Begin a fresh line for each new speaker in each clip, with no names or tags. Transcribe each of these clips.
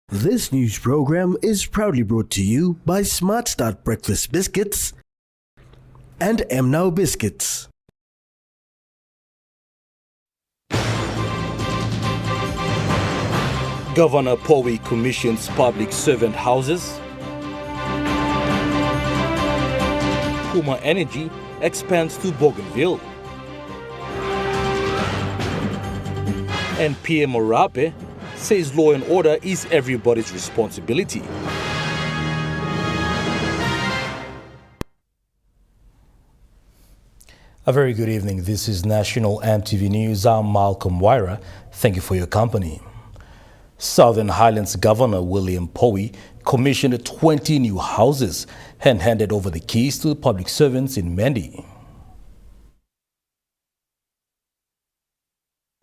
This news program is proudly brought to you by Smart Start Breakfast Biscuits and Now Biscuits.
Governor Powie commissions public servant houses. Puma Energy expands to Bougainville. And PM Morape says law and order is everybody's responsibility. A very good evening. This is National EMTV News. I'm Malcolm Wyra. Thank you for your company. Southern Highlands Governor William Powie commissioned 20 new houses and handed over the keys to the public servants in Mendi.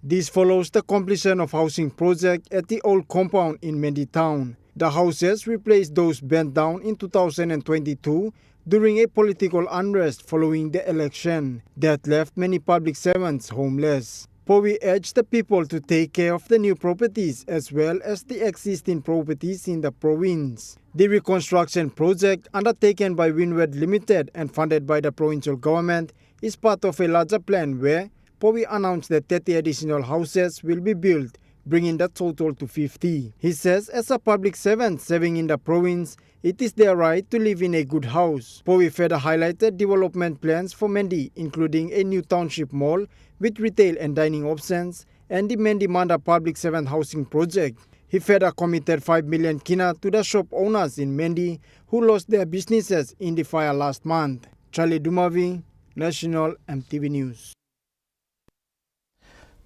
This follows the completion of housing project at the old compound in Mendi town. The houses replaced those burnt down in 2022 during a political unrest following the election that left many public servants homeless. Powie urged the people to take care of the new properties as well as the existing properties in the province. The reconstruction project undertaken by Windward Limited and funded by the provincial government is part of a larger plan where Powie announced that 30 additional houses will be built, bringing the total to 50. He says as a public servant serving in the province, it is their right to live in a good house. Powie further highlighted development plans for Mendi, including a new township mall with retail and dining options and the Mendi Manda public servant housing project. He further committed 5 million kina to the shop owners in Mendi who lost their businesses in the fire last month. Charlie Dumavi, National EMTV News.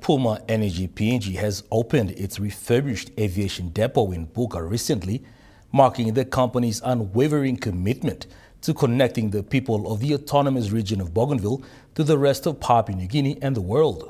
Puma Energy PNG has opened its refurbished aviation depot in Buka recently, marking the company's unwavering commitment to connecting the people of the autonomous region of Bougainville to the rest of Papua New Guinea and the world.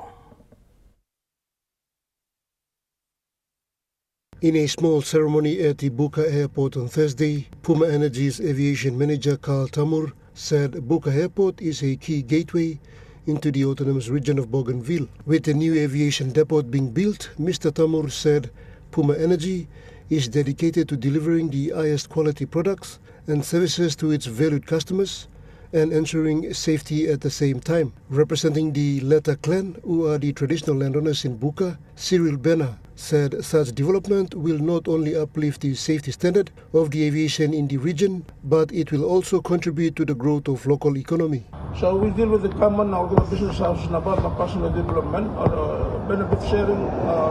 In a small ceremony at the Buka Airport on Thursday, Puma Energy's aviation manager Carl Tamur said Buka Airport is a key gateway into the autonomous region of Bougainville. With the new aviation depot being built, Mr. Tamur said Puma Energy is dedicated to delivering the highest quality products and services to its valued customers and ensuring safety at the same time. Representing the Leta clan, who are the traditional landowners in Buka, Cyril Bena said such development will not only uplift the safety standard of the aviation in the region, but it will also contribute to the growth of local economy.
So we deal with the common business houses about the personal development or benefit sharing,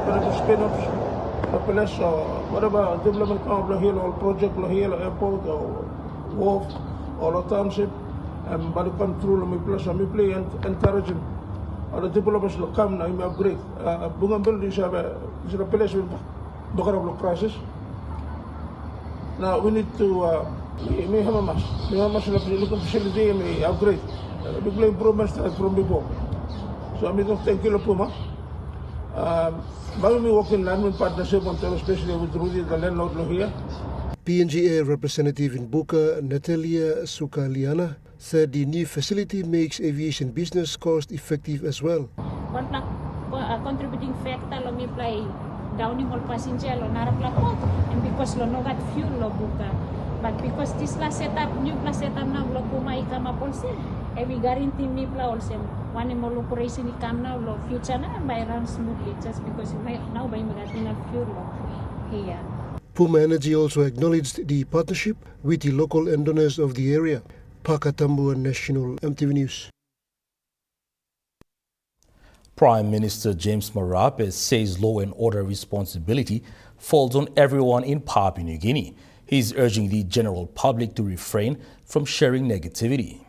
benefit spin-offs, plus whatever development come up here or project here, airport or wharf or a township, and by the control of me plus me play and encouraging the developers to come now, upgrade. Bougainville is a place with the crisis. Now we need to we have a mass looking facility and we upgrade. We play improvements from before. So I'm going to thank you, Puma. But we work in land partnership, especially with Rudy, the landlord here.
PNG Air representative in Buka, Natalia Sukaliana, said the new facility makes aviation business cost effective as well.
Contributing factor lo mi play downing all passenger lo naraplapot and because lo no got fuel lo Buka. But because this last setup, new plus setup now lo Puma ikama polse, we guarantee me pla also one more operation ikam now lo future na by run smoothly just because now by magatina fuel lo here.
Puma Energy also acknowledged the partnership with the local landowners of the area. Pakatambu, National EMTV News.
Prime Minister James Morape says law and order responsibility falls on everyone in Papua New Guinea. He's urging the general public to refrain from sharing negativity.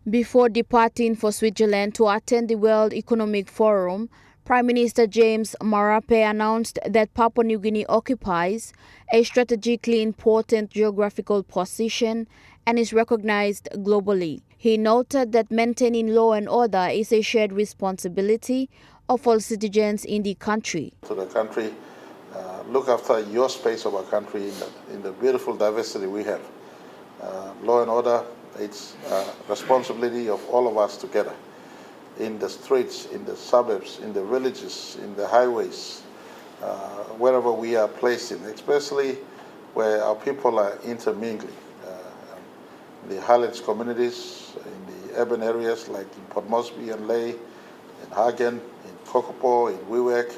Before departing for Switzerland to attend the World Economic Forum, Prime Minister James Morape announced that Papua New Guinea occupies a strategically important geographical position and is recognized globally. He noted that maintaining law and order is a shared responsibility of all citizens in the country.
To the country, look after your space of our country in the beautiful diversity we have. Law and order, it's responsibility of all of us together. in the streets, in the suburbs, in the villages, in the highways, wherever we are placed in, especially where our people are intermingling. The Highlands communities, in the urban areas like in Port Moresby and Lae, in Hagen, in Kokopo, in Wewak.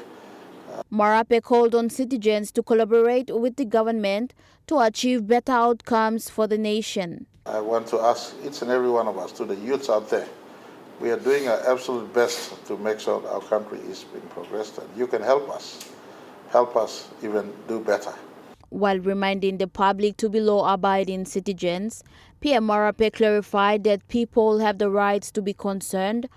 Marape called on citizens to collaborate with the government to achieve better outcomes for the nation.
I want to ask each and every one of us, to the youths out there, we are doing our absolute best to make sure that our country is being progressed, and you can help us even do better.
While reminding the public to be law-abiding citizens, PM Marape clarified that people have the rights to be concerned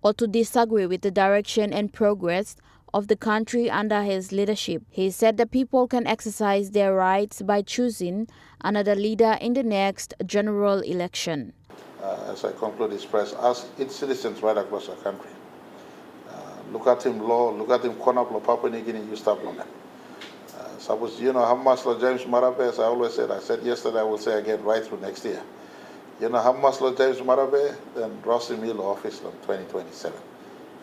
or to disagree with the direction and progress of the country under his leadership. He said that people can exercise their rights by choosing another leader in the next general election.
As I conclude this press, ask each citizens right across our country. Look at him law, look at him Konaplo, Papua New Guinea, you stop on them. Suppose you know how much James Marape, as I always said, I said yesterday, I will say again right through next year. You know how much James Marape, then Rossi Milo office in 2027.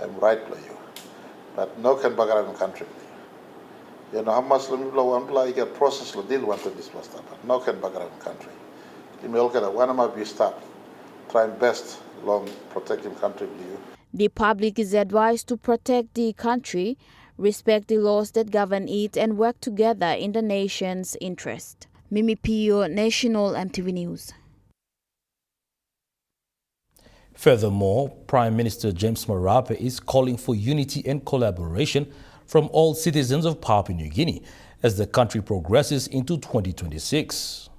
I'm right for you. But no can bagaran country. You know how much Lamiblo apply get process lo deal want to this was but no can bagaran country. You may look at one of my be stop. Trying best long protecting country with you.
The public is advised to protect the country, respect the laws that govern it, and work together in the nation's interest. Mimi Pio, National EMTV News.
Furthermore, Prime Minister James Marape is calling for unity and collaboration from all citizens of Papua New Guinea as the country progresses into 2026.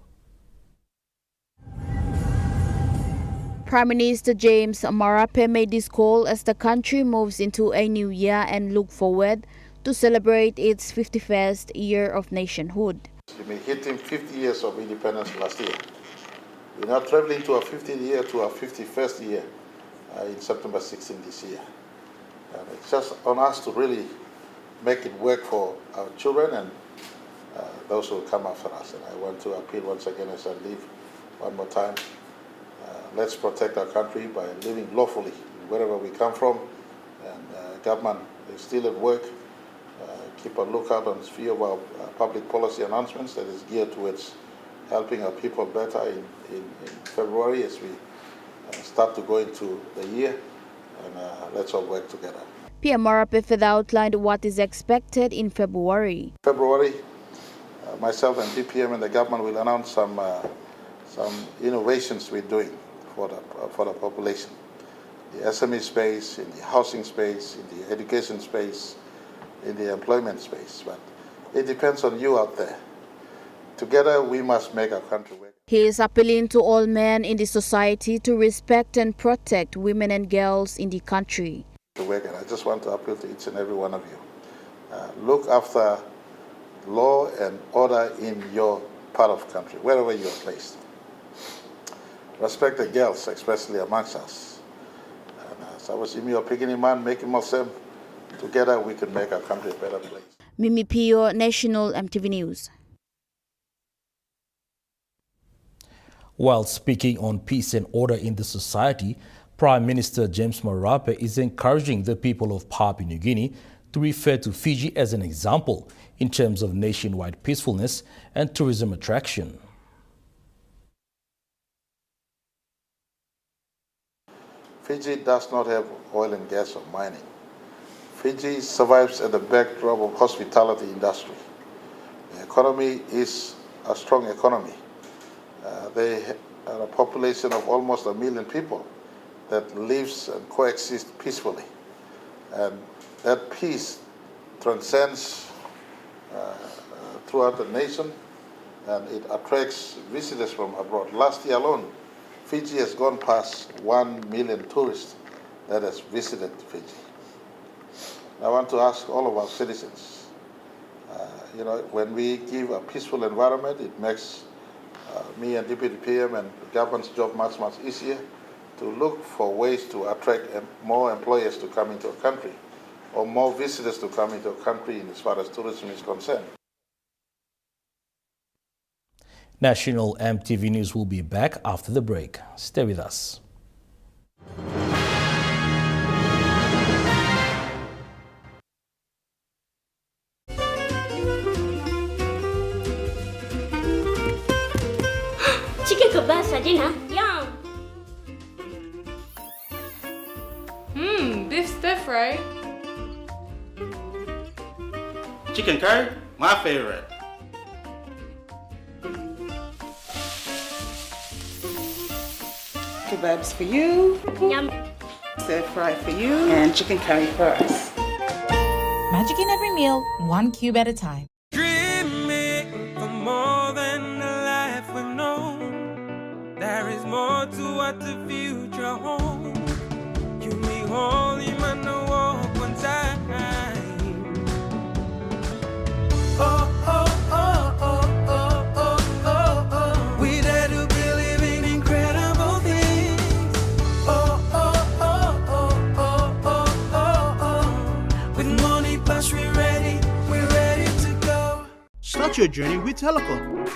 Prime Minister James Marape made this call as the country moves into a new year and look forward to celebrate its 51st year of nationhood.
We hitting 50 years of independence last year. We're now traveling to our 50th year, to our 51st year in September 16 this year. And it's just on us to really make it work for our children and those who will come after us. And I want to appeal once again as I leave one more time. Let's protect our country by living lawfully wherever we come from. And government is still at work. Keep a lookout on a few of our public policy announcements that is geared towards helping our people better in February as we start to go into the year. And let's all work together.
PM Marape further outlined what is expected in February.
February, myself and DPM and the government will announce some innovations we're doing for the population. The SME space, in the housing space, in the education space, in the employment space. But it depends on you out there. Together we must make our country work.
He is appealing to all men in the society to respect and protect women and girls in the country.
And I just want to appeal to each and every one of you. Look after law and order in your part of the country, wherever you are placed. Respect the girls, especially amongst us. And as I was in your picking man, making myself, together we can make our country a better place.
Mimi Pio, National EMTV News.
While speaking on peace and order in the society, Prime Minister James Marape is encouraging the people of Papua New Guinea to refer to Fiji as an example in terms of nationwide peacefulness and tourism attraction.
Fiji does not have oil and gas or mining. Fiji survives at the backdrop of hospitality industry. The economy is a strong economy. They are a population of almost 1 million people that lives and coexists peacefully. And that peace transcends throughout the nation, and it attracts visitors from abroad. Last year alone, Fiji has gone past 1 million tourists that has visited Fiji. I want to ask all of our citizens, when we give a peaceful environment, it makes me and Deputy PM and the government's job much, much easier to look for ways to attract more employers to come into a country or more visitors to come into a country as far as tourism is concerned.
National EMTV News will be back after the break. Stay with us.
Chicken kebab saja, Yum.
Beef stir fry.
Chicken curry, my favorite.
Kebabs for you,
Yum.
stir fry for you, and chicken curry for us.
Magic in every meal, one cube at a time.
Dreaming for more than a life we know. There is more to what the future holds. You may holy man no walk one time. Oh, oh, oh, oh, oh, oh, oh, oh. We dare to believe in incredible things. Oh, oh, oh, oh, oh, oh, oh, oh. With money plus we're ready to go.
Start your journey with Telecom.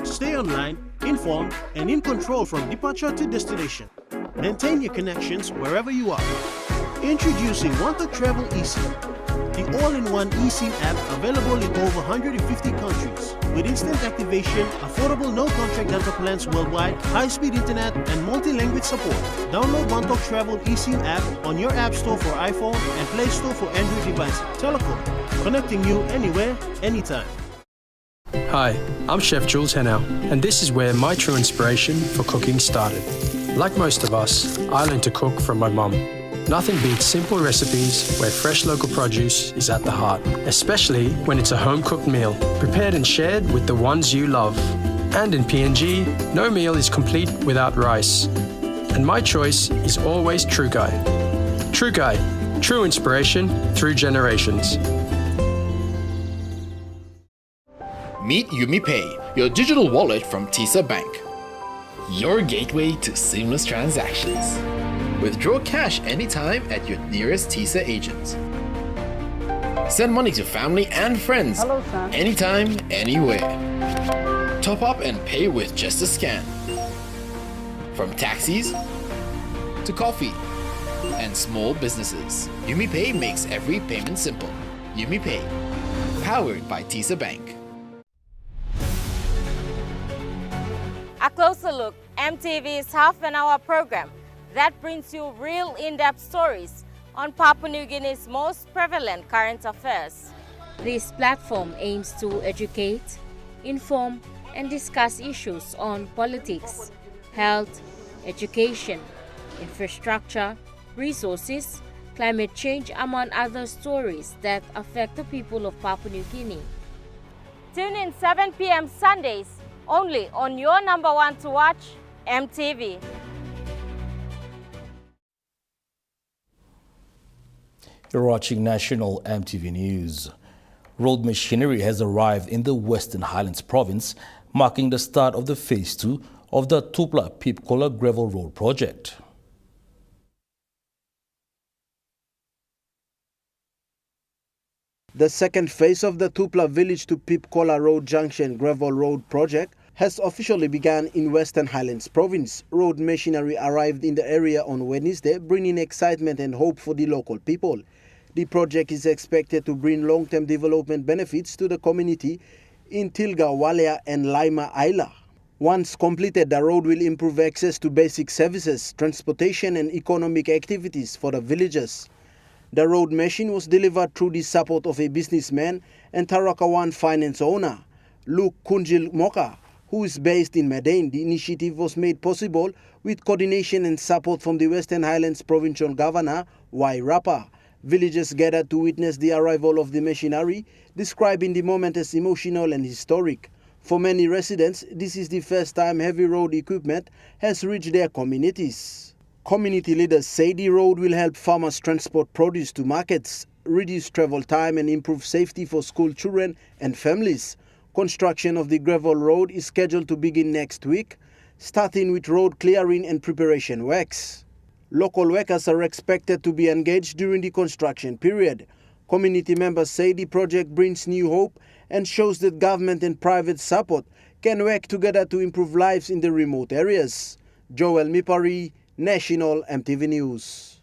Stay online, informed, and in control from departure to destination. Maintain your connections wherever you are. Introducing Want to Travel eSIM, the all-in-one eSIM app available in over 150 countries. With instant activation, affordable no-contract data plans worldwide, high-speed internet, and multi-language support. Download Want to Travel eSIM app on your App Store for iPhone and Play Store for Android devices. Telecom, connecting you anywhere, anytime.
Hi, I'm Chef Jules Henow, and this is where my true inspiration for cooking started. Like most of us, I learned to cook from my mum. Nothing beats simple recipes where fresh local produce is at the heart, especially when it's a home-cooked meal, prepared and shared with the ones you love. And in PNG, no meal is complete without rice. And my choice is always True Guy. True Guy, true inspiration through generations.
Meet UmiPay, your digital wallet from TISA Bank. Your gateway to seamless transactions. Withdraw cash anytime at your nearest TISA agent. Send money to family and friends anytime, anywhere. Top up and pay with just a scan. From taxis to coffee and small businesses, UmiPay makes every payment simple. UmiPay, powered by TISA Bank.
A closer look, EMTV's half-an-hour program that brings you real in-depth stories on Papua New Guinea's most prevalent current affairs.
This platform aims to educate, inform, and discuss issues on politics, health, education, infrastructure, resources, climate change, among other stories that affect the people of Papua New Guinea.
Tune in 7 p.m. Sundays only on your number one to watch, EMTV.
You're watching National EMTV News. Road machinery has arrived in the Western Highlands province, marking the start of the Phase 2 of the Tupla-Pipkola Gravel Road project.
The second phase of the Tupla Village to Pipkola Road Junction Gravel Road project has officially begun in Western Highlands Province. Road machinery arrived in the area on Wednesday, bringing excitement and hope for the local people. The project is expected to bring long-term development benefits to the community in Tilga, Walia and Lima Isla. Once completed, the road will improve access to basic services, transportation and economic activities for the villagers. The road machine was delivered through the support of a businessman and Tarakawan finance owner, Luke Kunjil Moka, who is based in Medan. The initiative was made possible with coordination and support from the Western Highlands Provincial Governor, Y. Rapa. Villagers gathered to witness the arrival of the machinery, describing the moment as emotional and historic. For many residents, this is the first time heavy road equipment has reached their communities. Community leaders say the road will help farmers transport produce to markets, reduce travel time and improve safety for school children and families. Construction of the gravel road is scheduled to begin next week, starting with road clearing and preparation works. Local workers are expected to be engaged during the construction period. Community members say the project brings new hope and shows that government and private support can work together to improve lives in the remote areas. Joel Mipari, National EMTV News.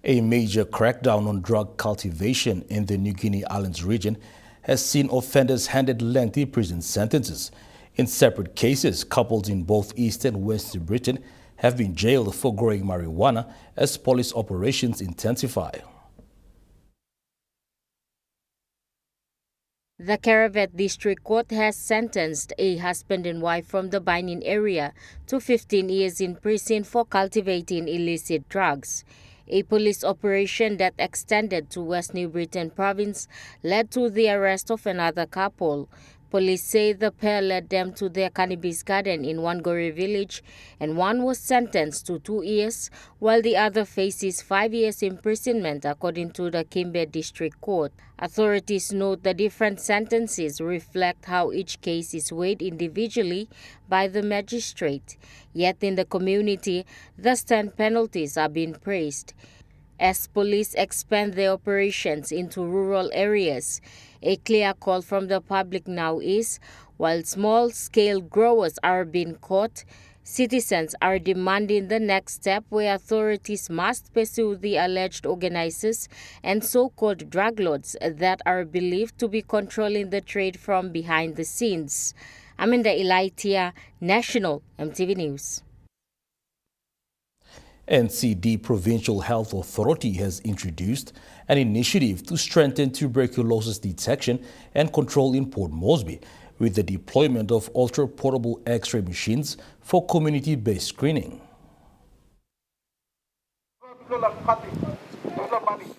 A major crackdown on drug cultivation in the New Guinea Islands region has seen offenders handed lengthy prison sentences. In separate cases, couples in both East and West Britain have been jailed for growing marijuana as police operations intensify.
The Caravet District Court has sentenced a husband and wife from the Binin area to 15 years in prison for cultivating illicit drugs. A police operation that extended to West New Britain province led to the arrest of another couple. Police say the pair led them to their cannabis garden in Wangori village, and one was sentenced to 2 years, while the other faces 5 years imprisonment, according to the Kimbe District Court. Authorities note the different sentences reflect how each case is weighed individually by the magistrate. Yet in the community, the stern penalties are being praised. As police expand their operations into rural areas, a clear call from the public now is, while small-scale growers are being caught, citizens are demanding the next step where authorities must pursue the alleged organizers and so-called drug lords that are believed to be controlling the trade from behind the scenes. Aminda Ilaitia, National EMTV News.
NCD Provincial Health Authority has introduced an initiative to strengthen tuberculosis detection and control in Port Moresby with the deployment of ultra-portable X-ray machines for community-based screening.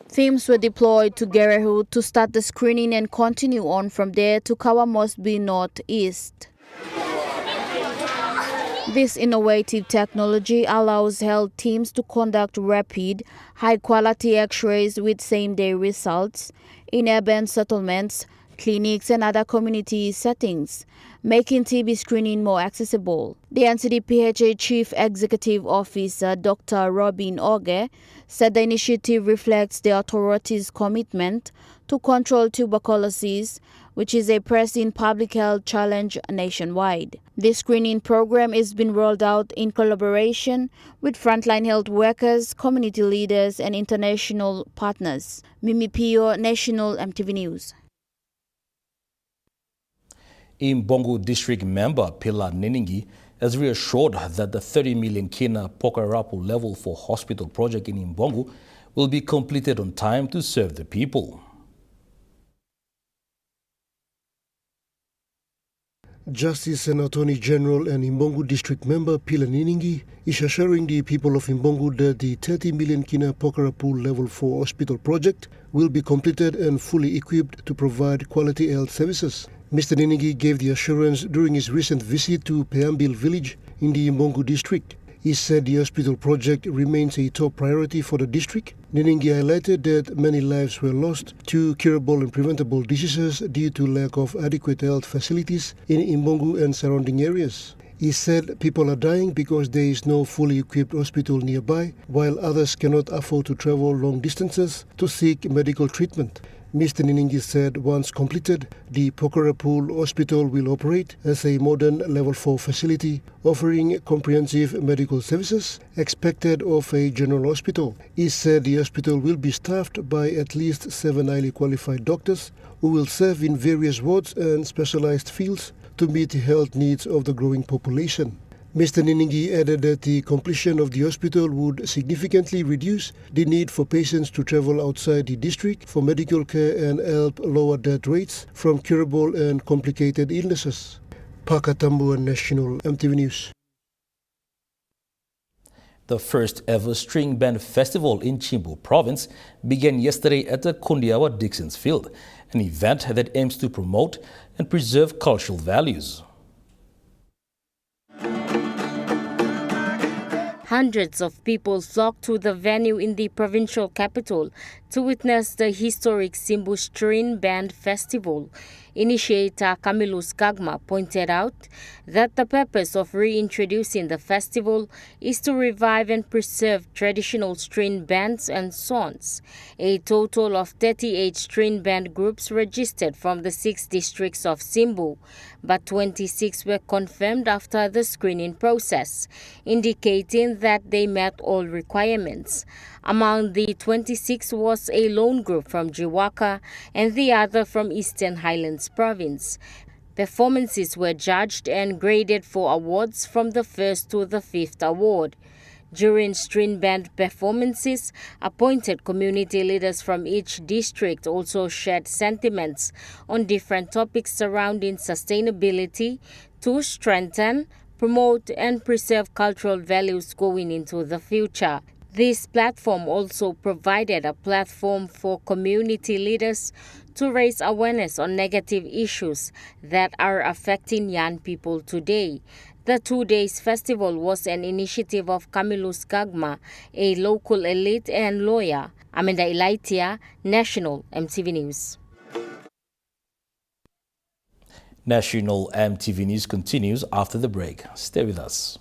Teams were deployed to Gerehu to start the screening and continue on from there to Kawa Moresby Northeast. This innovative technology allows health teams to conduct rapid, high-quality X-rays with same-day results in urban settlements, clinics and other community settings, making TB screening more accessible. The NCDPHA Chief Executive Officer Dr. Robin Oge said the initiative reflects the authorities' commitment to control tuberculosis, which is a pressing public health challenge nationwide. This screening program is being rolled out in collaboration with frontline health workers, community leaders, and international partners. Mimi Pio, National EMTV News.
Imbongo District member Pilar Niningi has reassured that the 30 million kina Pokarapu level 4 hospital project in Imbongo will be completed on time to serve the people.
Justice and Attorney General and Imbongo District member Pilar Niningi is assuring the people of Imbongo that the 30 million kina Pokarapu level 4 hospital project will be completed and fully equipped to provide quality health services. Mr. Niningi gave the assurance during his recent visit to Peambil village in the Imbongo district. He said the hospital project remains a top priority for the district. Niningi highlighted that many lives were lost to curable and preventable diseases due to lack of adequate health facilities in Imbongo and surrounding areas. He said people are dying because there is no fully equipped hospital nearby, while others cannot afford to travel long distances to seek medical treatment. Mr. Niningi said once completed, the Pokarapu Hospital will operate as a modern level 4 facility offering comprehensive medical services expected of a general hospital. He said the hospital will be staffed by at least 7 highly qualified doctors who will serve in various wards and specialized fields to meet the health needs of the growing population. Mr. Niningi added that the completion of the hospital would significantly reduce the need for patients to travel outside the district for medical care and help lower death rates from curable and complicated illnesses. Pakatambu, National EMTV News.
The first ever string band festival in Chimbu province began yesterday at the Kundiawa Dixon's Field, an event that aims to promote and preserve cultural values.
Hundreds of people flocked to the venue in the provincial capital to witness the historic Simbu String Band Festival. Initiator Camillus Gagma pointed out that the purpose of reintroducing the festival is to revive and preserve traditional string bands and songs. A total of 38 string band groups registered from the 6 districts of Simbu, but 26 were confirmed after the screening process, indicating that they met all requirements. Among the 26 was a lone group from Jiwaka and the other from Eastern Highlands Province. Performances were judged and graded for awards from the first to the fifth award. During string band performances, appointed community leaders from each district also shared sentiments on different topics surrounding sustainability to strengthen, promote and preserve cultural values going into the future. This platform also provided a platform for community leaders to raise awareness on negative issues that are affecting young people today. The 2 days festival was an initiative of Camillus Gagma, a local elite and lawyer. Amanda Ilaitia, National EMTV News.
National EMTV News continues after the break. Stay with us.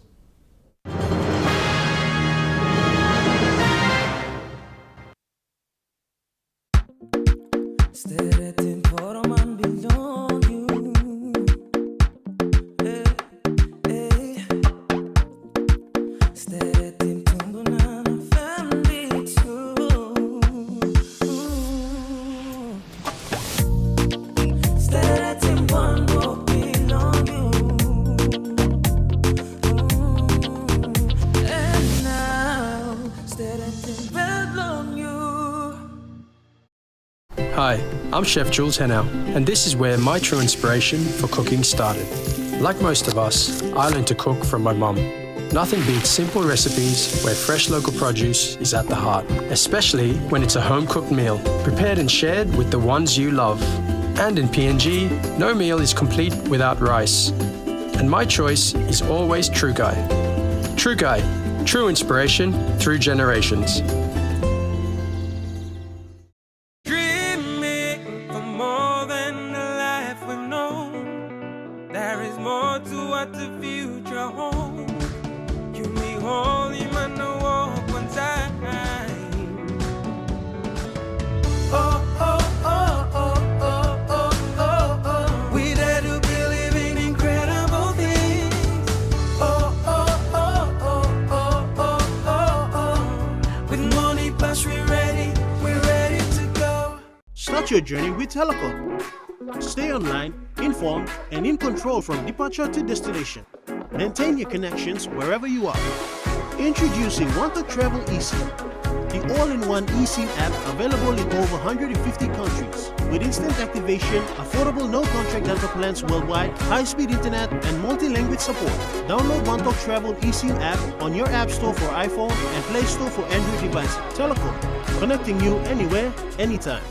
Hi, I'm Chef Jules Henao, and this is where my true inspiration for cooking started. Like most of us, I learned to cook from my mum. Nothing beats simple recipes where fresh local produce is at the heart, especially when it's a home-cooked meal, prepared and shared with the ones you love. And in PNG, no meal is complete without rice. And my choice is always True Guy. True Guy, true inspiration through generations.
Start your journey with Telecom. Stay online, informed, and in control from departure to destination. Maintain your connections wherever you are. Introducing Want to Travel eSIM, the all-in-one eSIM app available in over 150 countries. With instant activation, affordable no-contract data plans worldwide, high-speed internet, and multi-language support. Download Want to Travel eSIM app on your App Store for iPhone and Play Store for Android devices. Telecom, connecting you anywhere, anytime.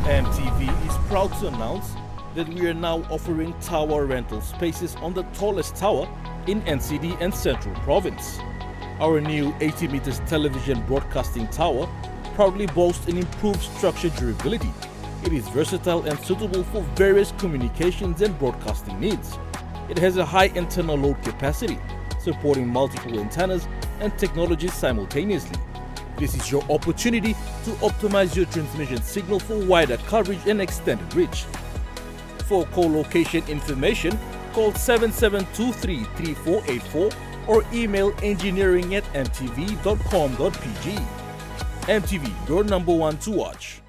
EMTV is proud to announce that we are now offering tower rental spaces on the tallest tower in NCD and Central Province. Our new 80 meters television broadcasting tower proudly boasts an improved structure durability. It is versatile and suitable for various communications and broadcasting needs. It has a high internal load capacity, supporting multiple antennas and technologies simultaneously. This is your opportunity to optimize your transmission signal for wider coverage and extended reach. For co-location information, call 7723-3484 or email engineering@mtv.com.pg. MTV, your number one to watch.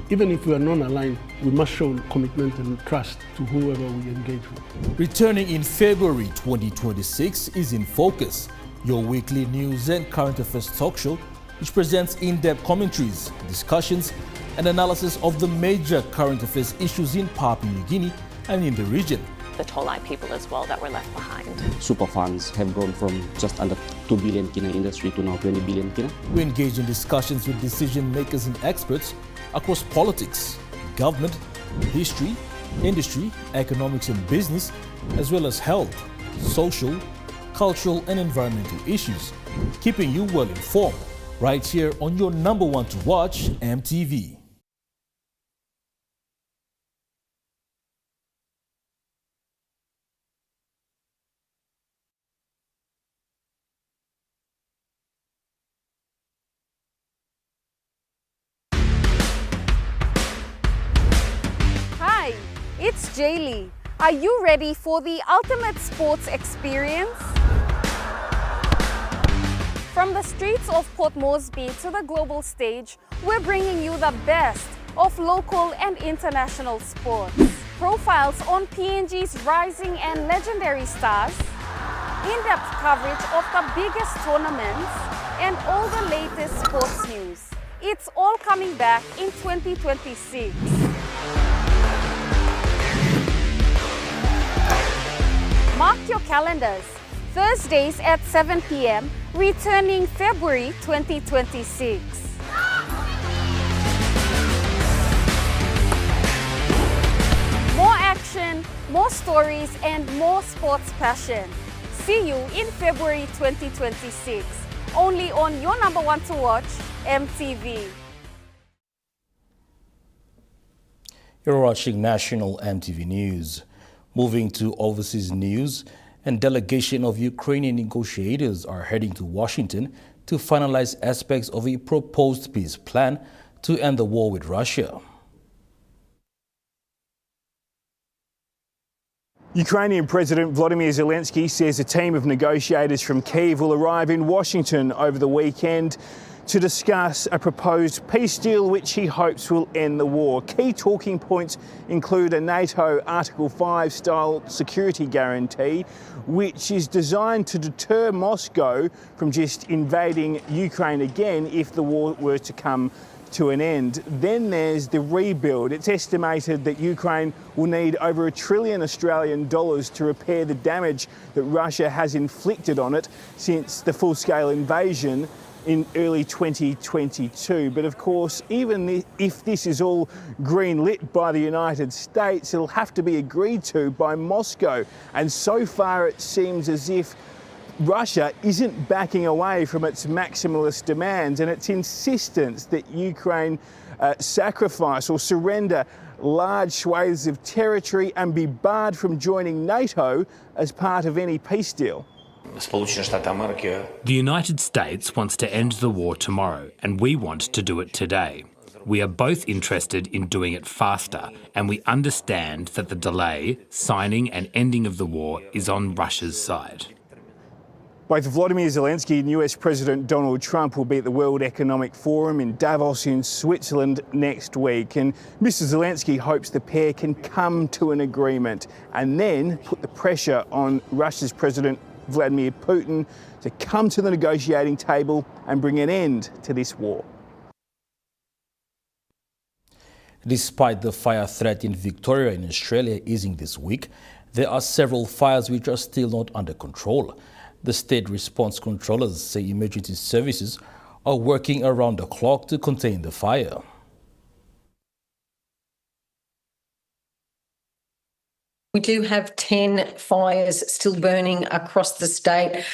Even if we are non-aligned, we must show commitment and trust to whoever we engage with.
Returning in February 2026 is In Focus, your weekly news and current affairs talk show, which presents in-depth commentaries, discussions, and analysis of the major current affairs issues in Papua New Guinea and in the region.
The Tolai people as well that were left behind.
Super funds have grown from just under 2 billion kina industry to now 20 billion kina.
We engage in discussions with decision makers and experts across politics, government, history, industry, economics and business, as well as health, social, cultural and environmental issues, keeping you well informed right here on your number one to watch, MTV.
Hi, it's Jaylee. Are you ready for the ultimate sports experience? From the streets of Port Moresby to the global stage, we're bringing you the best of local and international sports. profiles on PNG's rising and legendary stars, in-depth coverage of the biggest tournaments, and all the latest sports news. It's all coming back in 2026. Mark your calendars. Thursdays at 7 p.m., returning February 2026. More action, more stories, and more sports passion. See you in February 2026. Only on your number one to watch, EMTV.
You're watching National EMTV News. Moving to overseas news, a delegation of Ukrainian negotiators are heading to Washington to finalize aspects of a proposed peace plan to end the war with Russia.
Ukrainian President Volodymyr Zelensky says a team of negotiators from Kyiv will arrive in Washington over the weekend to discuss a proposed peace deal which he hopes will end the war. Key talking points include a NATO Article 5 style security guarantee, which is designed to deter Moscow from just invading Ukraine again if the war were to come to an end. Then there's the rebuild. It's estimated that Ukraine will need over $1 trillion Australian to repair the damage that Russia has inflicted on it since the full-scale invasion in early 2022. But of course, even if this is all green-lit by the United States, it'll have to be agreed to by Moscow. And so far it seems as if Russia isn't backing away from its maximalist demands and its insistence that Ukraine sacrifice or surrender large swathes of territory and be barred from joining NATO as part of any peace deal.
The United States wants to end the war tomorrow, and we want to do it today. We are both interested in doing it faster, and we understand that the delay, signing and ending of the war is on Russia's side.
Both Volodymyr Zelensky and US President Donald Trump will be at the World Economic Forum in Davos in Switzerland next week. And Mr. Zelensky hopes the pair can come to an agreement and then put the pressure on Russia's President Vladimir Putin to come to the negotiating table and bring an end to this war.
Despite the fire threat in Victoria in Australia easing this week, there are several fires which are still not under control. The state response controllers say emergency services are working around the clock to contain the fire.
We do have 10 fires still burning across the state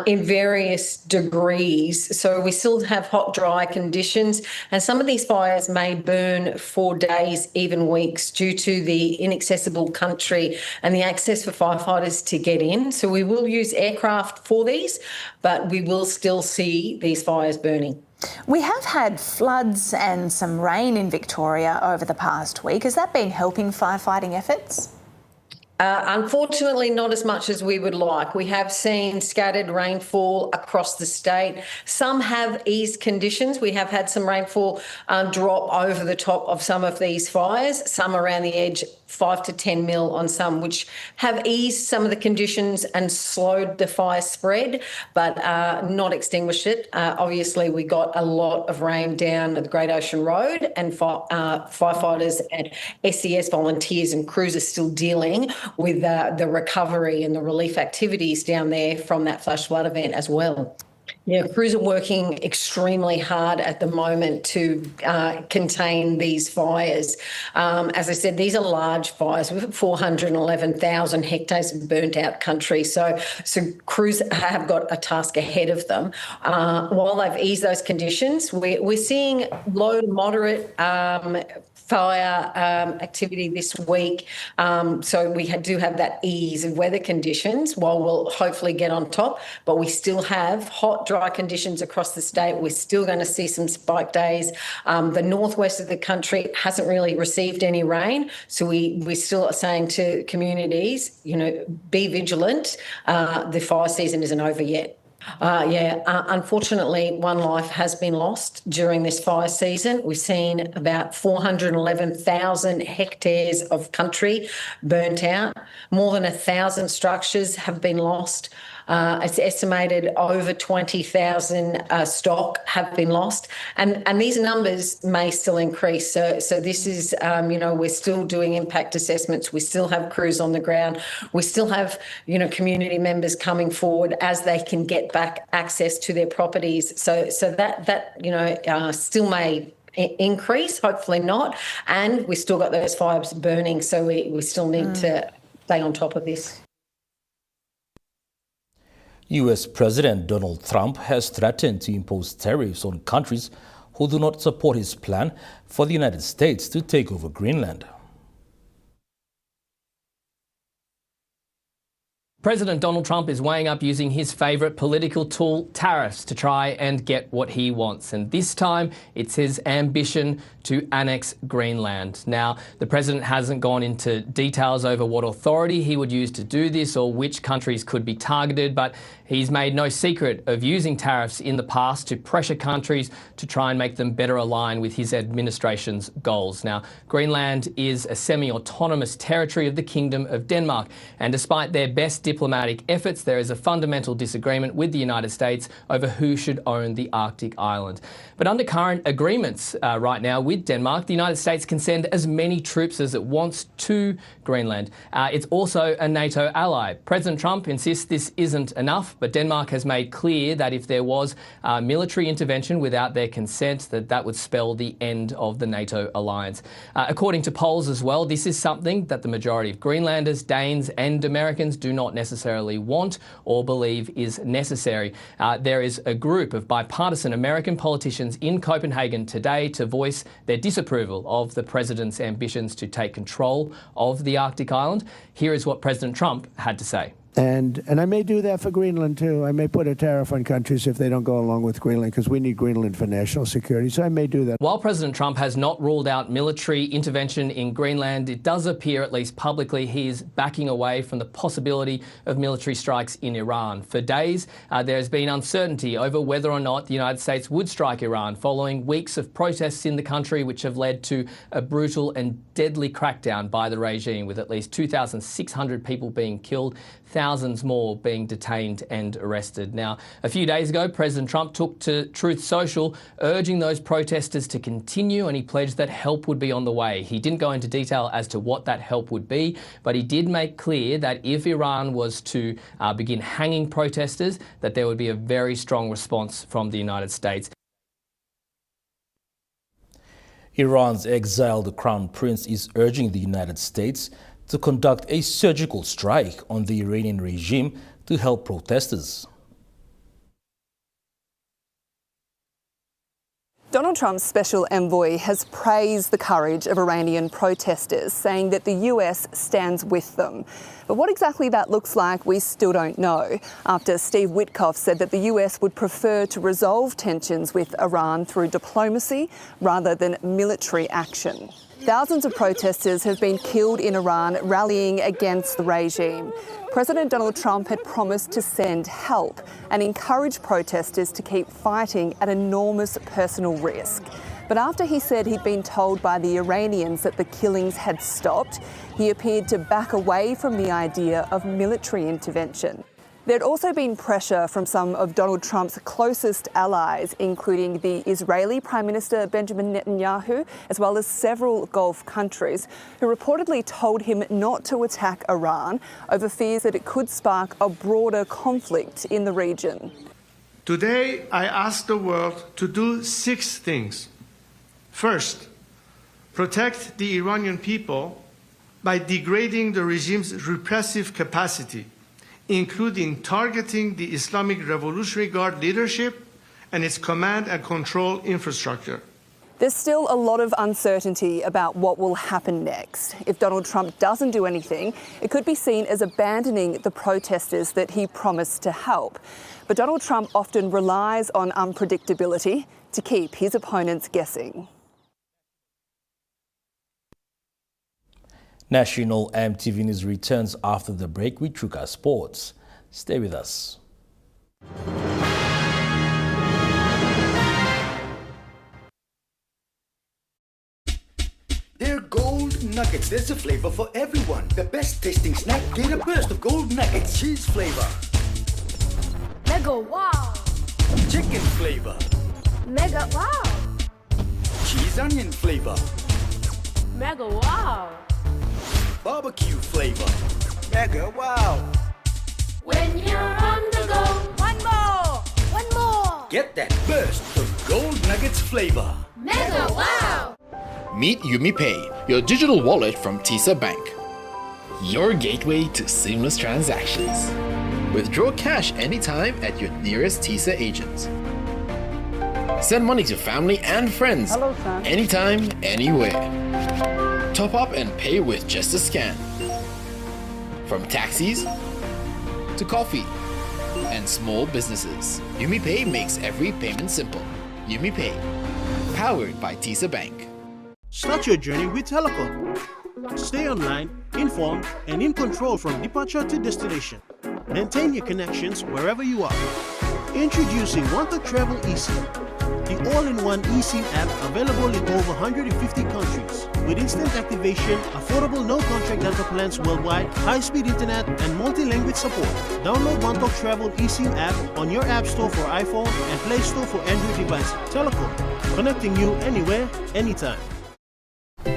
in various degrees. So we still have hot, dry conditions, and some of these fires may burn for days, even weeks, due to the inaccessible country and the access for firefighters to get in. So we will use aircraft for these, but we will still see these fires burning.
We have had floods and some rain in Victoria over the past week. Has that been helping firefighting efforts?
Unfortunately, not as much as we would like. We have seen scattered rainfall across the state. Some have eased conditions. We have had some rainfall drop over the top of some of these fires, some around the edge, 5 to 10 mil on some, which have eased some of the conditions and slowed the fire spread, but not extinguished it. Obviously, we got a lot of rain down the Great Ocean Road, and firefighters and SES volunteers and crews are still dealing with the recovery and the relief activities down there from that flash flood event as well. Yeah, crews are working extremely hard at the moment to contain these fires. As I said, these are large fires. We've got 411,000 hectares of burnt out country. So crews have got a task ahead of them. While they've eased those conditions, we're seeing low to moderate fire activity this week. So we do have that ease of weather conditions while we'll hopefully get on top, but we still have hot, dry conditions across the state. We're still going to see some spike days. The northwest of the country hasn't really received any rain. So we still are saying to communities, be vigilant. The fire season isn't over yet. Unfortunately, one life has been lost during this fire season. We've seen about 411,000 hectares of country burnt out. More than 1,000 structures have been lost. It's estimated over 20,000 stock have been lost, and these numbers may still increase. So this is, we're still doing impact assessments. We still have crews on the ground. We still have, community members coming forward as they can get back access to their properties. So that still may increase, hopefully not. And we still got those fires burning, so we still need to stay on top of this.
US President Donald Trump has threatened to impose tariffs on countries who do not support his plan for the United States to take over Greenland.
President Donald Trump is weighing up using his favourite political tool, tariffs, to try and get what he wants. And this time, it's his ambition to annex Greenland. Now, the president hasn't gone into details over what authority he would use to do this or which countries could be targeted, but he's made no secret of using tariffs in the past to pressure countries to try and make them better align with his administration's goals. Now, Greenland is a semi-autonomous territory of the Kingdom of Denmark, and despite their best diplomatic efforts, there is a fundamental disagreement with the United States over who should own the Arctic island. But under current agreements right now with Denmark, the United States can send as many troops as it wants to Greenland. It's also a NATO ally. President Trump insists this isn't enough, but Denmark has made clear that if there was military intervention without their consent, that would spell the end of the NATO alliance. According to polls as well, this is something that the majority of Greenlanders, Danes and Americans do not necessarily want or believe is necessary. There is a group of bipartisan American politicians in Copenhagen today to voice their disapproval of the president's ambitions to take control of the Arctic island. Here is what President Trump had to say.
And I may do that for Greenland, too. I may put a tariff on countries if they don't go along with Greenland, because we need Greenland for national security, so I may do that.
While President Trump has not ruled out military intervention in Greenland, it does appear, at least publicly, he is backing away from the possibility of military strikes in Iran. For days, there has been uncertainty over whether or not the United States would strike Iran, following weeks of protests in the country which have led to a brutal and deadly crackdown by the regime, with at least 2,600 people being killed, thousands more being detained and arrested. Now, a few days ago, President Trump took to Truth Social, urging those protesters to continue, and he pledged that help would be on the way. He didn't go into detail as to what that help would be, but he did make clear that if Iran was to begin hanging protesters, that there would be a very strong response from the United States.
Iran's exiled crown prince is urging the United States to conduct a surgical strike on the Iranian regime to help protesters.
Donald Trump's special envoy has praised the courage of Iranian protesters, saying that the US stands with them. But what exactly that looks like, we still don't know, after Steve Witkoff said that the US would prefer to resolve tensions with Iran through diplomacy rather than military action. Thousands of protesters have been killed in Iran rallying against the regime. President Donald Trump had promised to send help and encourage protesters to keep fighting at enormous personal risk. But after he said he'd been told by the Iranians that the killings had stopped, he appeared to back away from the idea of military intervention. There'd also been pressure from some of Donald Trump's closest allies, including the Israeli Prime Minister Benjamin Netanyahu, as well as several Gulf countries, who reportedly told him not to attack Iran over fears that it could spark a broader conflict in the region.
Today, I ask the world to do 6 things. First, protect the Iranian people by degrading the regime's repressive capacity, including targeting the Islamic Revolutionary Guard leadership and its command and control infrastructure.
There's still a lot of uncertainty about what will happen next. If Donald Trump doesn't do anything, it could be seen as abandoning the protesters that he promised to help. But Donald Trump often relies on unpredictability to keep his opponents guessing.
National EMTV News returns after the break with Truka Sports. Stay with us.
They're gold nuggets. There's a flavor for everyone. The best tasting snack. Get a burst of gold nuggets. Cheese flavor.
Mega wow.
Chicken flavor.
Mega wow.
Cheese onion flavor.
Mega wow.
Barbecue flavor. Mega wow.
When you're on the go, one more. One more.
Get that burst of gold nuggets flavor.
Mega wow.
Meet YumiPay, your digital wallet from TISA Bank. Your gateway to seamless transactions. Withdraw cash anytime at your nearest TISA agent. Send money to family and friends.
Hello, son.
Anytime, anywhere. Top up and pay with just a scan. From taxis to coffee and small businesses, YumiPay makes every payment simple. YumiPay, powered by TISA Bank.
Start your journey with Telecom. Stay online, informed, and in control from departure to destination. Maintain your connections wherever you are. Introducing Want to Travel eSIM, the all-in-one eSIM app available in over 150 countries. With instant activation, affordable no-contract data plans worldwide, high-speed internet, and multi-language support. Download Want to Travel eSIM app on your App Store for iPhone and Play Store for Android devices. Telecom, connecting you anywhere, anytime.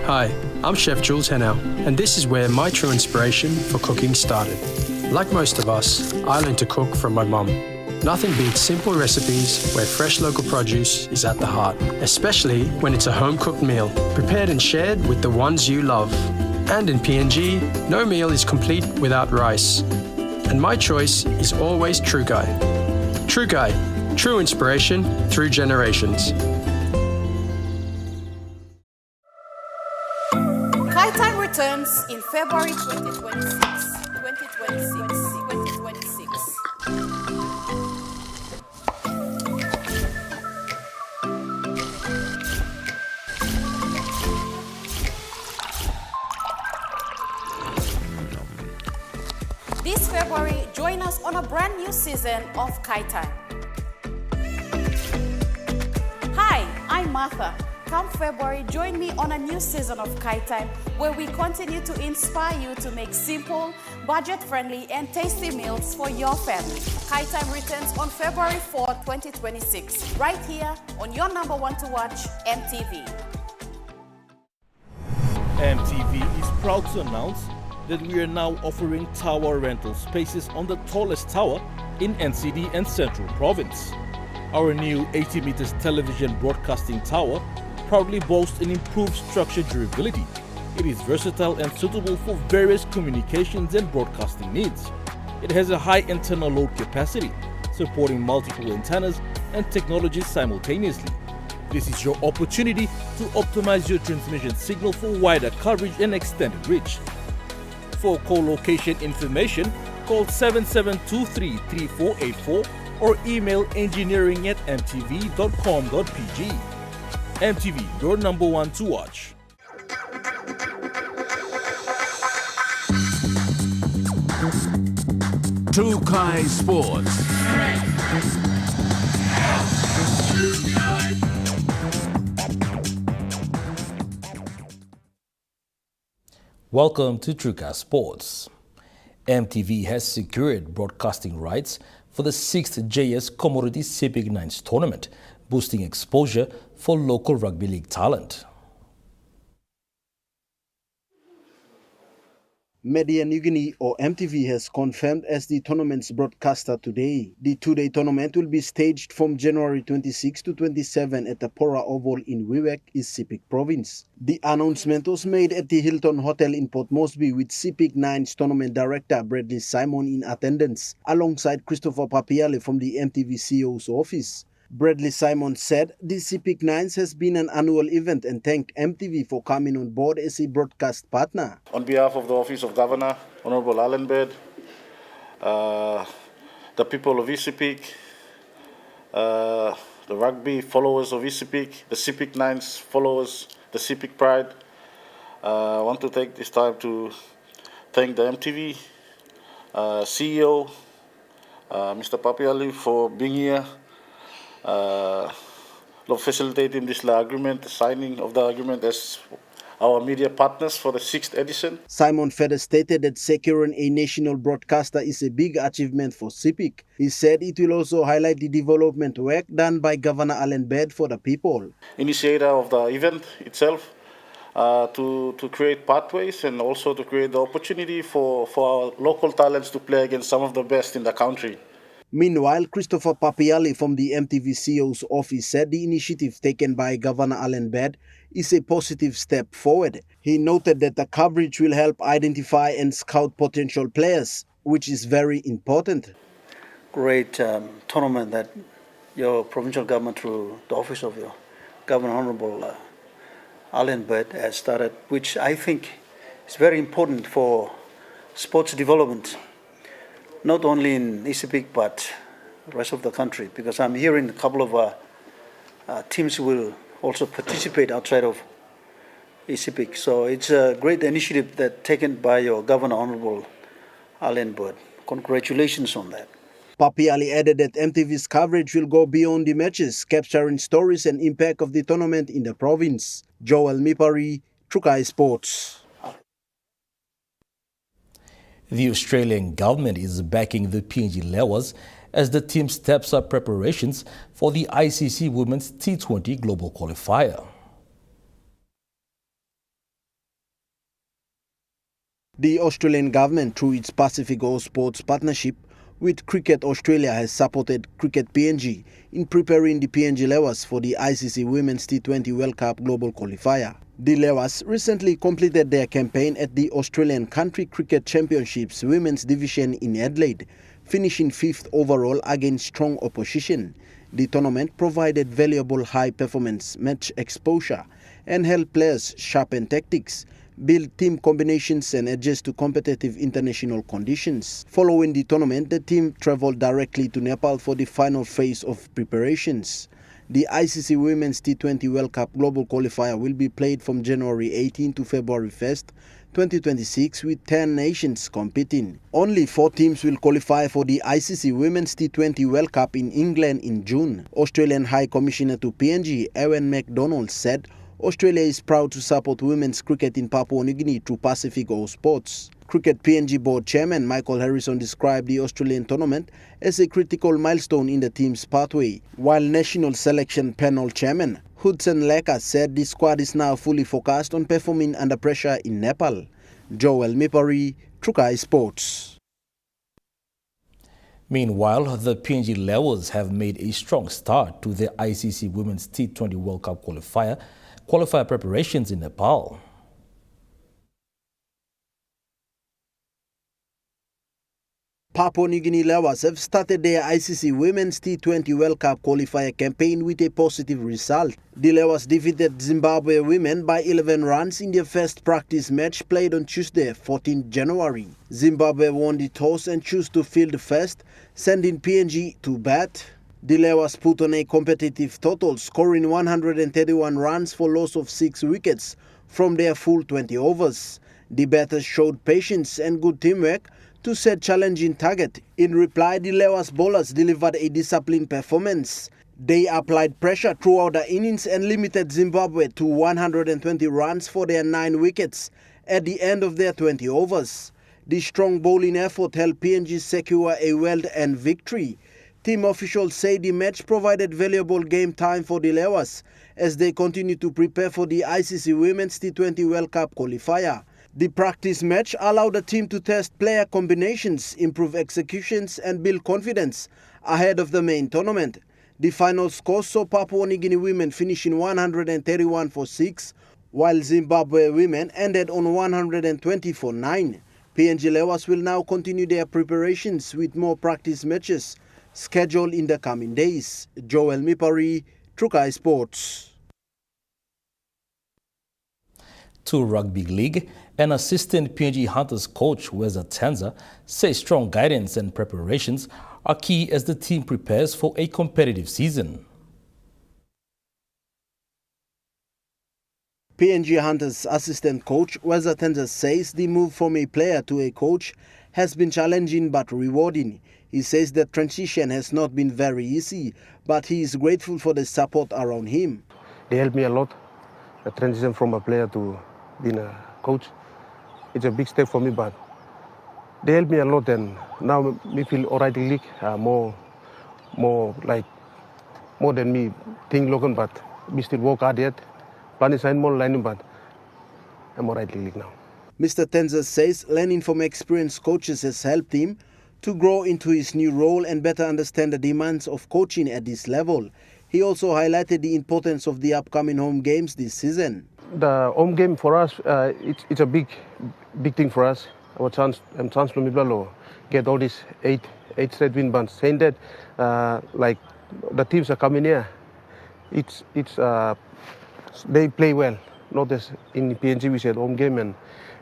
Hi, I'm Chef Jules Henao, and this is where my true inspiration for cooking started. Like most of us, I learned to cook from my mum. Nothing beats simple recipes where fresh local produce is at the heart, especially when it's a home-cooked meal, prepared and shared with the ones you love. And in PNG, no meal is complete without rice. And my choice is always True Guy. True Guy, true inspiration through generations.
Time returns in February 2026. 2026. This February, join us on a brand new season of Kai Time. Hi, I'm Martha. Come February, join me on a new season of Kai Time, where we continue to inspire you to make simple, budget-friendly, and tasty meals for your family. Kai Time returns on February 4, 2026, right here on your number one to watch, MTV.
MTV is proud to announce that we are now offering tower rental spaces on the tallest tower in NCD and Central Province. Our new 80 meters television broadcasting tower proudly boasts an improved structure durability. It is versatile and suitable for various communications and broadcasting needs. It has a high internal load capacity, supporting multiple antennas and technologies simultaneously. This is your opportunity to optimize your transmission signal for wider coverage and extended reach. For co-location information, call 7723-3484 or email engineering@mtv.com.pg. MTV, your number one to watch.
Tukai Sports.
Welcome to Tukai Sports. MTV has secured broadcasting rights for the 6th JS Commodity Sepik Nines tournament, boosting exposure for local rugby league talent.
Media New Guinea or MTV has confirmed as the tournament's broadcaster today. The two-day tournament will be staged from January 26 to 27 at the Pora Oval in Wewak, East Sepik Province. The announcement was made at the Hilton Hotel in Port Moresby with Sepik Nines tournament director Bradley Simon in attendance, alongside Christopher Papiale from the MTV CEO's office. Bradley Simon said the Sepik Nines has been an annual event and thanked MTV for coming on board as a broadcast partner.
On behalf of the Office of Governor, Honourable Allenbird, the people of East Sepik, the rugby followers of East Sepik, the Sepik Nines followers, the Sepik Pride, I want to take this time to thank the MTV CEO, Mr. Papiali, for being here. Facilitating this agreement, the signing of the agreement as our media partners for the 6th edition.
Simon further stated that securing a national broadcaster is a big achievement for CIPIC. He said it will also highlight the development work done by Governor Allen Baird for the people.
Initiator of the event itself, to create pathways and also to create the opportunity for our local talents to play against some of the best in the country.
Meanwhile, Christopher Papiali from the EMTV CEO's office said the initiative taken by Governor Allen Baird is a positive step forward. He noted that the coverage will help identify and scout potential players, which is very important.
Great tournament that your provincial government, through the office of your Governor Honourable Allen Baird, has started, which I think is very important for sports development, not only in ECPIC but the rest of the country, because I'm hearing a couple of teams will also participate outside of ECPIC. So it's a great initiative that taken by your Governor Honourable Allen Baird. Congratulations on that.
Papiali added that MTV's coverage will go beyond the matches, capturing stories and impact of the tournament in the province. Joel Mipari, Trukai Sports.
The Australian government is backing the PNG Lewas as the team steps up preparations for the ICC Women's T20 Global Qualifier.
The Australian government, through its Pacific All Sports partnership with Cricket Australia, has supported Cricket PNG in preparing the PNG Lewas for the ICC Women's T20 World Cup Global Qualifier. The Lewas recently completed their campaign at the Australian Country Cricket Championships Women's Division in Adelaide, finishing 5th overall against strong opposition. The tournament provided valuable high-performance match exposure and helped players sharpen tactics, build team combinations and adjust to competitive international conditions. Following the tournament, the team travelled directly to Nepal for the final phase of preparations. The ICC Women's T20 World Cup Global Qualifier will be played from January 18 to February 1st, 2026, with 10 nations competing. Only 4 teams will qualify for the ICC Women's T20 World Cup in England in June. Australian High Commissioner to PNG, Ewan McDonald, said Australia is proud to support women's cricket in Papua New Guinea through Pacific All Sports. Cricket PNG Board Chairman Michael Harrison described the Australian tournament as a critical milestone in the team's pathway, while National Selection Panel Chairman Hudson Leka said the squad is now fully focused on performing under pressure in Nepal. Joel Mipari, Trukai Sports.
Meanwhile, the PNG Lewas have made a strong start to the ICC Women's T20 World Cup qualifier preparations in Nepal.
Papua New Guinea Lewas have started their ICC Women's T20 World Cup qualifier campaign with a positive result. The Lewas defeated Zimbabwe women by 11 runs in their first practice match played on Tuesday, 14 January. Zimbabwe won the toss and chose to field first, sending PNG to bat. The Lewas put on a competitive total, scoring 131 runs for loss of 6 wickets from their full 20 overs. The batters showed patience and good teamwork to set challenging target. In reply, the Lewas bowlers delivered a disciplined performance. They applied pressure throughout the innings and limited Zimbabwe to 120 runs for their 9 wickets at the end of their 20 overs. The strong bowling effort helped PNG secure a well-earned victory. Team officials say the match provided valuable game time for the Lewas as they continue to prepare for the ICC Women's T20 World Cup qualifier. The practice match allowed the team to test player combinations, improve executions and build confidence ahead of the main tournament. The final score saw Papua New Guinea women finishing 131 for 6, while Zimbabwe women ended on 120 for 9. PNG Lewas will now continue their preparations with more practice matches scheduled in the coming days. Joel Mipari, Trukai Sports.
To Rugby League, an assistant PNG Hunters coach, Weza Tenza, says strong guidance and preparations are key as the team prepares for a competitive season.
PNG Hunters assistant coach Weza Tenza says the move from a player to a coach has been challenging but rewarding. He says the transition has not been very easy, but he is grateful for the support around him.
They helped me a lot, the transition from a player to
being a coach. It's a big step for me, but they helped me a lot, and now me feel alright in league, more than me think Logan, but we still work hard yet. Plan is more lining, but I'm alright in league now.
Mr. Tenza says learning from experienced coaches has helped him to grow into his new role and better understand the demands of coaching at this level. He also highlighted the importance of the upcoming home games this season.
The home game for us, it's a big thing for us. Our chance to get all these eight straight win bands. Saying that, like the teams are coming here, they play well. Not as in PNG we said home game and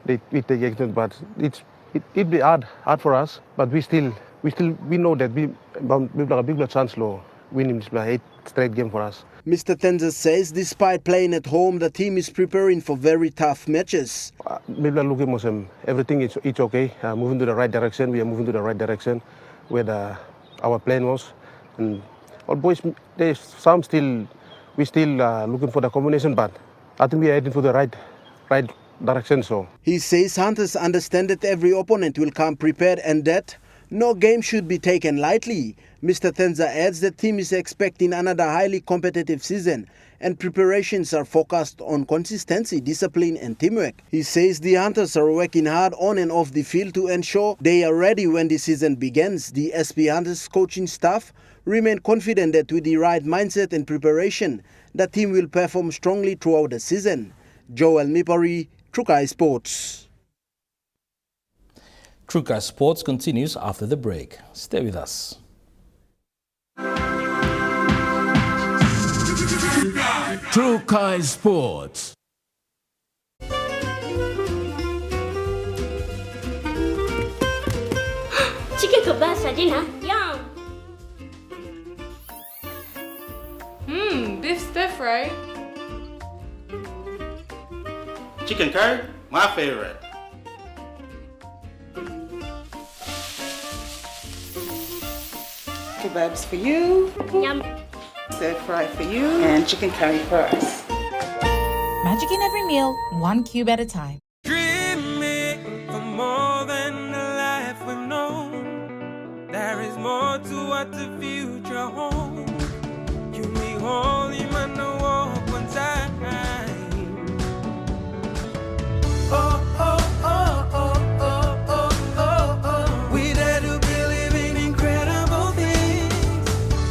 we take action, but it'd be hard for us. But we know that we have a big chance to win this 8 straight game for us.
Mr. Tenza says despite playing at home, the team is preparing for very tough matches.
Everything is okay. Moving to the right direction. We are moving to the right direction where our plan was. And all boys, we're still looking for the combination, but I think we are heading for the right direction. So
he says hunters understand that every opponent will come prepared and that no game should be taken lightly. Mr. Tenza adds the team is expecting another highly competitive season and preparations are focused on consistency, discipline and teamwork. He says the hunters are working hard on and off the field to ensure they are ready when the season begins. The SP Hunters coaching staff remain confident that with the right mindset and preparation, the team will perform strongly throughout the season. Joel Mipari, Trukai Sports.
Trukai Sports continues after the break. Stay with us.
Trukai Sports.
Chicken kebab saja na. Yum.
Beef stir fry.
Chicken curry, my favorite.
Kebabs for you.
Yum.
Stir fry for you. And chicken curry for us.
Magic in every meal, 1 cube at a time.
Dreaming for more than the life we've known. There is more to what the future holds. You may hold him and walk one time. Oh, oh, oh, oh, oh, oh, oh, oh. We dare to believe in incredible things.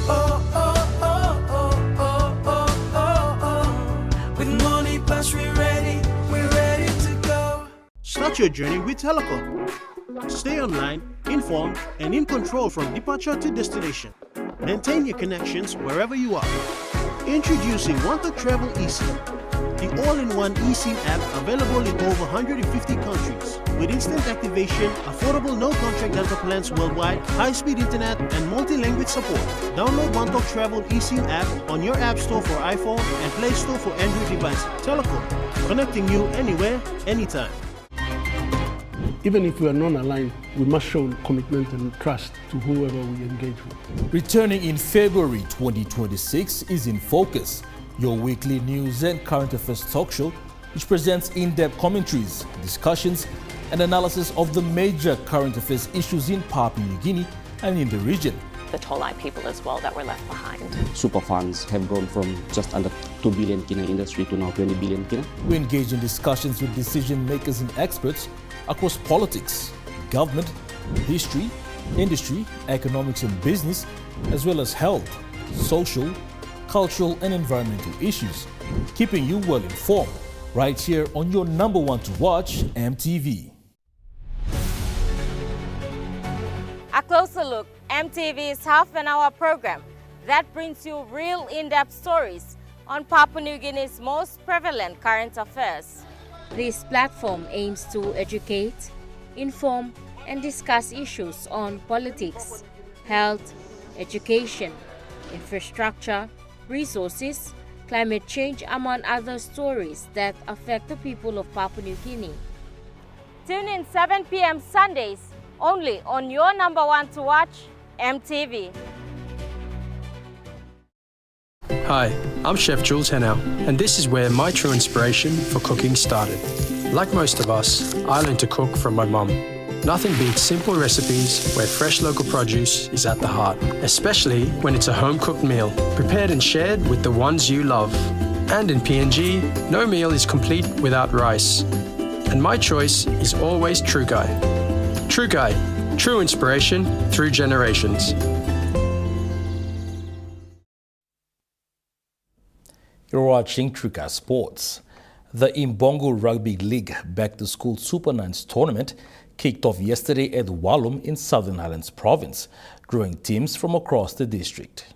Oh, oh, oh, oh, oh, oh, oh, oh. With money plus we're ready to go.
Start your journey with Telecom. Stay online, informed, and in control from departure to destination. Maintain your connections wherever you are. Introducing Want to Travel eSIM, the all-in-one eSIM app available in over 150 countries. With instant activation, affordable no-contract data plans worldwide, high-speed internet, and multi-language support. Download Want to Travel eSIM app on your App Store for iPhone and Play Store for Android devices. Telecom, connecting you anywhere, anytime.
Even if we are non-aligned, we must show commitment and trust to whoever we engage with.
Returning in February 2026 is In Focus, your weekly news and current affairs talk show, which presents in-depth commentaries, discussions, and analysis of the major current affairs issues in Papua New Guinea and in the region.
The Tolai people as well that were left behind.
Super funds have grown from just under 2 billion kina industry to now 20 billion kina.
We engage in discussions with decision makers and experts across politics, government, history, industry, economics and business, as well as health, social, cultural and environmental issues, keeping you well informed right here on your number one to watch, EMTV.
A closer look. EMTV is half an hour program that brings you real in-depth stories on Papua New Guinea's most prevalent current affairs. This platform aims to educate, inform, and discuss issues on politics, health, education, infrastructure, resources, climate change, among other stories that affect the people of Papua New Guinea. Tune in 7 p.m. Sundays only on your number one to watch, EMTV.
Hi, I'm Chef Jules Henao, and this is where my true inspiration for cooking started. Like most of us, I learned to cook from my mum. Nothing beats simple recipes where fresh local produce is at the heart, especially when it's a home-cooked meal, prepared and shared with the ones you love. And in PNG, no meal is complete without rice. And my choice is always True Guy. True Guy, true inspiration through generations.
You're watching Truka Sports. The Imbongo Rugby League Back-to-School Super Nines tournament kicked off yesterday at Walum in Southern Highlands Province, drawing teams from across the district.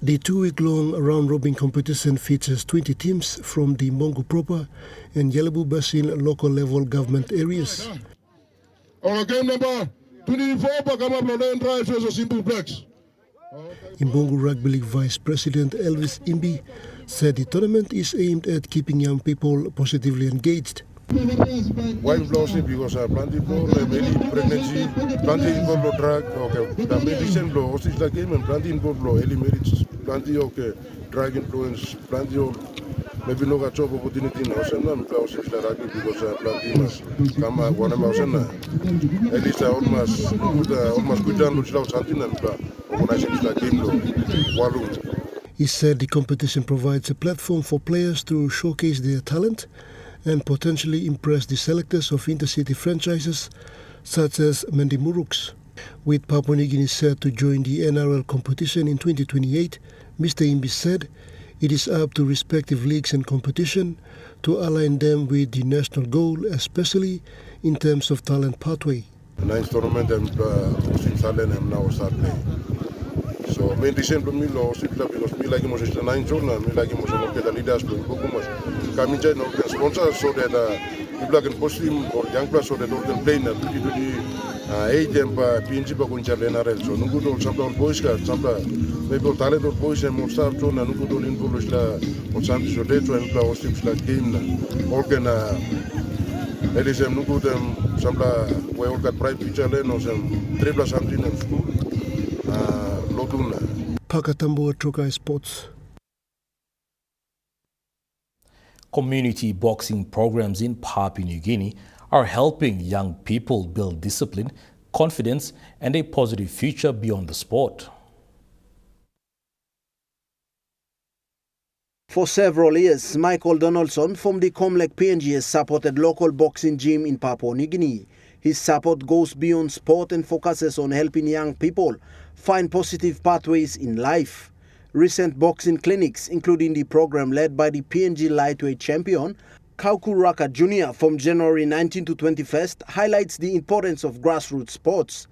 The two-week-long round-robin competition features 20 teams from the Imbongo proper and Yalabu Basin local level government areas.
Game number 24, Simple Blacks.
Imbongo Rugby League Vice President Elvis Imbi said the tournament is aimed at keeping young people positively engaged.
Why blows it because plenty blow, many pregnancy, plenty involved drug, okay. The medicine blow, also the game and plenty involved blow, early marriage, plenty okay, drug influence, plenty of maybe no job opportunity now, so I'm also the rugby because plenty must come one of us at least almost good down looks out something and organizing the game though.
He said the competition provides a platform for players to showcase their talent and potentially impress the selectors of intercity franchises such as Mandy Muruks. With Papua New Guinea set to join the NRL competition in 2028, Mr. Imbi said it is up to respective leagues and competition to align them with the national goal, especially in terms of talent pathway.
The ninth tournament and I'm now start playing. So main reason for me lo because me like most the ninth journal, me like most of the leaders to coming in or can sponsor so that people can post him or young players so that they can play in the age and PNG pa kuncha NRL. So no good some boys ka some maybe talent or boys and most start to no good in Polish la or some so they try and play or steps like game na or can ladies and no good some la we all got pride picture len or some triple something in school.
Pakatambo Trukai Sports.
Community boxing programs in Papua New Guinea are helping young people build discipline, confidence, and a positive future beyond the sport.
For several years, Michael Donaldson from the Comlek PNG has supported local boxing gym in Papua New Guinea. His support goes beyond sport and focuses on helping young people find positive pathways in life. Recent boxing clinics, including the program led by the PNG lightweight champion, Kauku Raka Jr. from January 19 to 21st, highlights the importance of grassroots sports.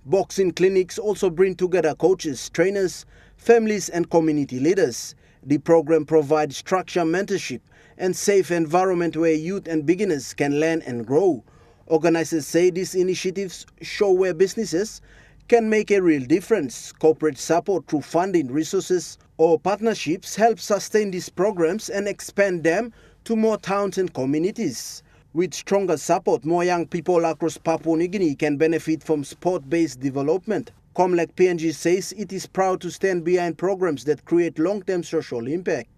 Boxing clinics also bring together coaches, trainers, families and community leaders. The program provides structure, mentorship and safe environment where youth and beginners can learn and grow. Organizers say these initiatives show where businesses can make a real difference. Corporate support through funding, resources or partnerships help sustain these programs and expand them to more towns and communities. With stronger support, more young people across Papua New Guinea can benefit from sport-based development. Comlek PNG says it is proud to stand behind programs that create long-term social impact.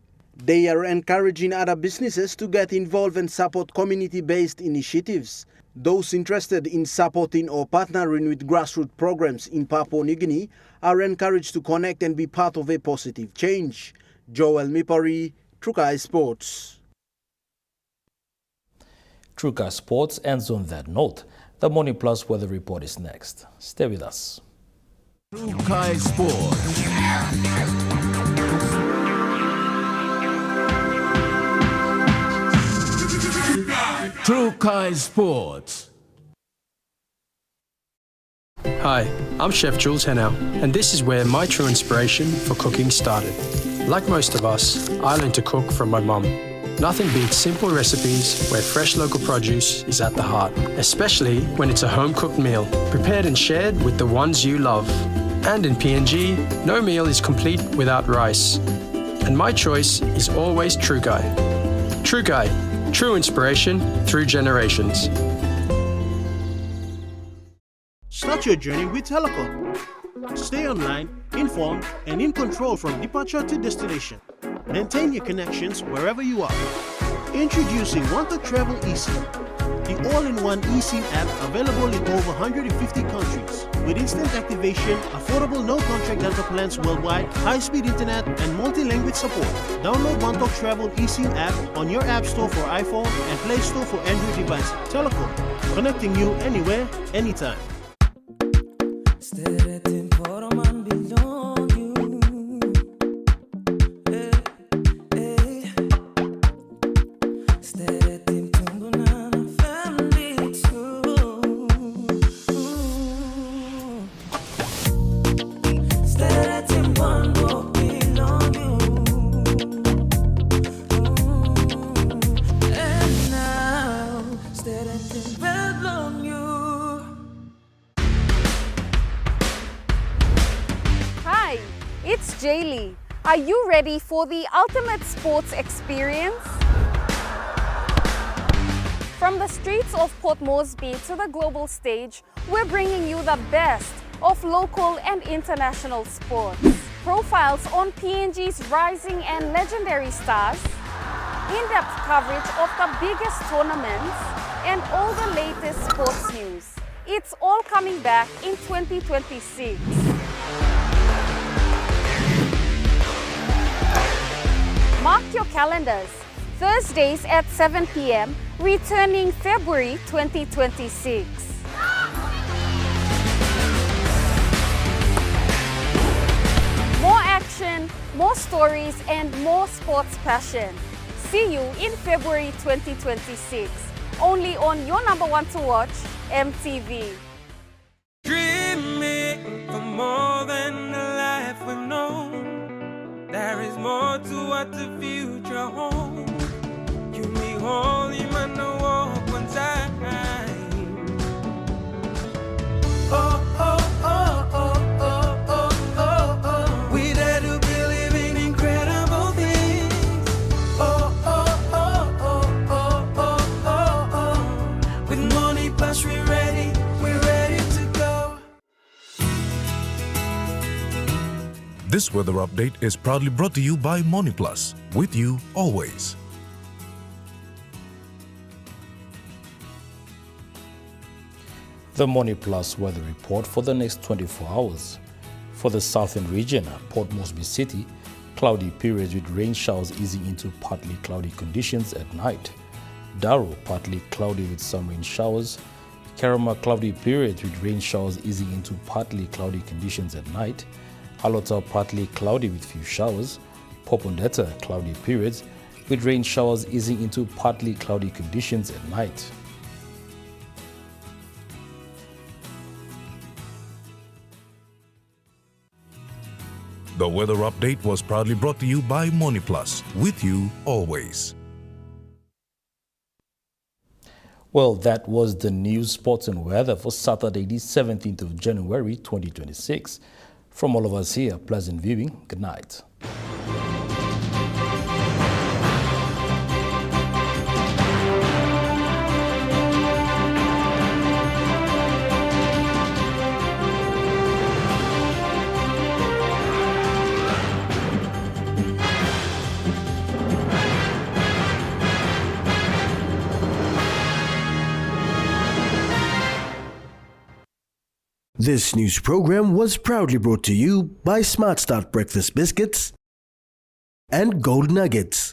They are encouraging other businesses to get involved and support community-based initiatives. Those interested in supporting or partnering with grassroots programs in Papua New Guinea are encouraged to connect and be part of a positive change. Joel Mipari, Trukai Sports.
Trukai Sports ends on that note. The Morning Plus weather report is next. Stay with us.
Trukai Sports. Trukai Sports.
Hi, I'm Chef Jules Henao, and this is where my true inspiration for cooking started. Like most of us, I learned to cook from my mum. Nothing beats simple recipes where fresh local produce is at the heart, especially when it's a home-cooked meal, prepared and shared with the ones you love. And in PNG, no meal is complete without rice. And my choice is always True Guy. True Guy, true inspiration through generations.
Start your journey with Telecom. Stay online, informed, and in control from departure to destination. Maintain your connections wherever you are. Introducing Want to Travel eSIM, the all-in-one eSIM app available in over 150 countries. With instant activation, affordable no-contract data plans worldwide, high-speed internet, and multi-language support. Download Want to Travel eSIM app on your App Store for iPhone and Play Store for Android devices. Telecom, connecting you anywhere, anytime.
It's Jaylee. Are you ready for the ultimate sports experience? From the streets of Port Moresby to the global stage, we're bringing you the best of local and international sports. Profiles on PNG's rising and legendary stars, in-depth coverage of the biggest tournaments, and all the latest sports news. It's all coming back in 2026. Mark your calendars. Thursdays at 7 p.m, returning February 2026. More action, more stories, and more sports passion. See you in February 2026. Only on your number one to watch, EMTV.
Dreaming for more than the life we've known. There is more to what the future holds. You me holy man, no walk one time. Oh, oh, oh, oh, oh, oh, oh, oh. We dare to believe in incredible things. Oh, oh, oh, oh, oh, oh, oh, oh. With money plus we're ready to go.
This weather update is proudly brought to you by Money Plus, with you always.
The Money Plus weather report for the next 24 hours. For the southern region, Port Moresby City, cloudy periods with rain showers easing into partly cloudy conditions at night. Daro, partly cloudy with some rain showers. Karama, cloudy periods with rain showers easing into partly cloudy conditions at night. Alota, partly cloudy with few showers. Popondetta, cloudy periods with rain showers easing into partly cloudy conditions at night.
The weather update was proudly brought to you by Money Plus, with you always.
Well, that was the news, sports and weather for Saturday, the 17th of January, 2026. From all of us here, pleasant viewing. Good night.
This news program was proudly brought to you by Smart Start Breakfast Biscuits and Gold Nuggets.